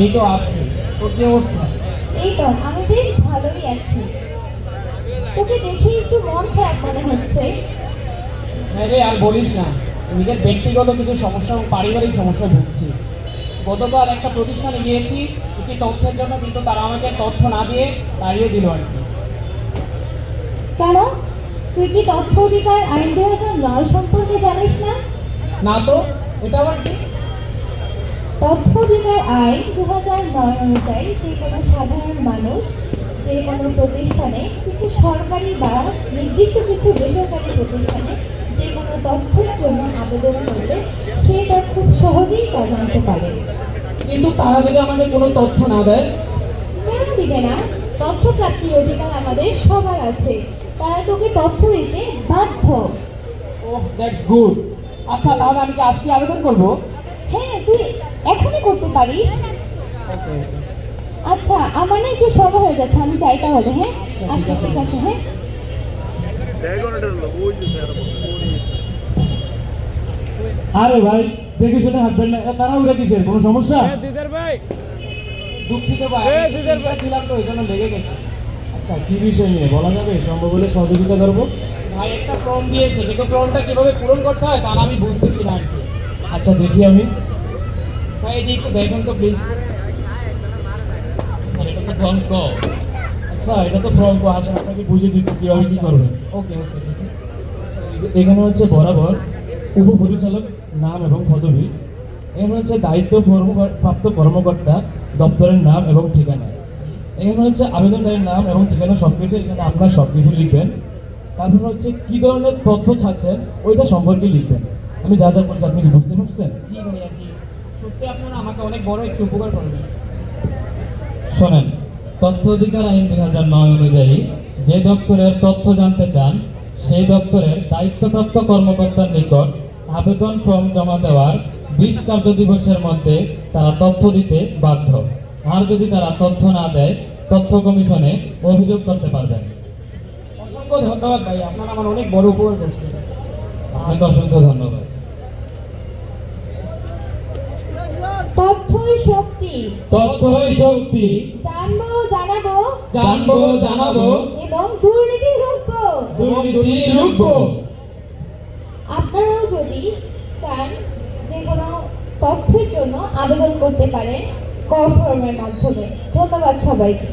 এই তো আছে। তোর কি অবস্থা? এই তো আমি বেশ ভালোই আছি। তোকে দেখে একটু মন খারাপ মনে হচ্ছে। হ্যাঁ রে, আর বলিস না, নিজের ব্যক্তিগত কিছু সমস্যা এবং পারিবারিক সমস্যায় ভুগছি। গতকাল একটা প্রতিষ্ঠানে গিয়েছি একটি তথ্যের জন্য, কিন্তু তারা আমাকে তথ্য না দিয়ে তাড়িয়ে দিল আর কি। কেন? তুই কি তথ্য অধিকার আইন 2009 সম্পর্কে জানিস না? না তো, এটা আবার কি? তথ্য অধিকার আইন 2009 অনুযায়ী যে কোনো সাধারণ মানুষ যে কোনো প্রতিষ্ঠানে, কিছু সরকারি বা নির্দিষ্ট কিছু বেসরকারি প্রতিষ্ঠানে যে কোনো তথ্যের জন্য আবেদন করলে সে তা খুব সহজেই তা জানতে পারে। কিন্তু তারা যদি আমাদের কোনো তথ্য না দেয়? কেন দিবে না? তথ্য প্রাপ্তির অধিকার আমাদের সবার আছে। তারা তোকে তথ্য দিতে বাধ্য। ওহ, দ্যাটস গুড। আচ্ছা, তাহলে আমি কি আজকে আবেদন করবো? হ্যাঁ, তুই এখনই করতে পারিস। ওকে। আচ্ছা, আমার না একটু সময় হয়ে যাচ্ছে, আমি যাই তাহলে। হ্যাঁ, আচ্ছা ঠিক আছে। হ্যাঁ, আরে ভাই, দেখে শুনে হাঁটবেন না, তারা উড়ে কিসের? কোনো সমস্যা? দুঃখিত ভাই, চিন্তা ছিলাম তো, ওই জন্য লেগে গেছে। আচ্ছা, কি বিষয় নিয়ে বলা যাবে? সম্ভব হলে সহযোগিতা করবো। ভাই একটা ফর্ম দিয়েছে, কিন্তু ফর্মটা কিভাবে পূরণ করতে হয় তা আমি বুঝতেছি না আর কি। আচ্ছা, দেখি আমি। ভাই এই যে একটু দেখুন তো প্লিজ। এটা তো ফর্ম ক। আচ্ছা, এটা তো ফর্ম ক। আসলে আপনাকে বুঝিয়ে দিচ্ছি কিভাবে কি করবেন। ওকে ওকে। এখানে হচ্ছে বরাবর উপপরিচালক নাম এবং পদবি। এখানে হচ্ছে দায়িত্ব প্রাপ্ত কর্মকর্তা, দপ্তরের নাম এবং ঠিকানা। এখানে হচ্ছে আবেদনকারীর নাম এবং ঠিকানা সবকিছু, এখানে আপনার সবকিছু লিখবেন। তারপর হচ্ছে কি ধরনের তথ্য চাচ্ছেন ওইটা সম্পর্কে লিখবেন। আমি যা যা বলছি আপনি কি বুঝতে পারছেন? জি ভাইয়া, জি। সত্যি আপনারা আমাকে অনেক বড় একটু উপকার করবেন। শোনেন, তথ্য অধিকার আইন 2009 অনুযায়ী যে দপ্তরের তথ্য জানতে চান সেই দপ্তরের দায়িত্বপ্রাপ্ত কর্মকর্তার নিকট আবেদন ফর্ম জমা দেওয়ার 20 কার্য দিবসের মধ্যে তারা তথ্য দিতে বাধ্য। আর যদি তারা তথ্য না দেয়, তথ্য কমিশনে অভিযোগ করতে পারবেন। অসংখ্য ধন্যবাদ ভাই, আপনারা আমার অনেক বড় উপকার করছেন। আপনাকে অসংখ্য ধন্যবাদ। তথ্যই শক্তি। তথ্যই শক্তি। জানবো, জানাবো জানবো, জানাবো, এবং দুর্নীতি রুখবো। দুর্নীতি রুখবো। আপনারাও যদি চান যে কোনো তথ্যের জন্য আবেদন করতে পারেন ক ফর্মের মাধ্যমে। ধন্যবাদ সবাইকে।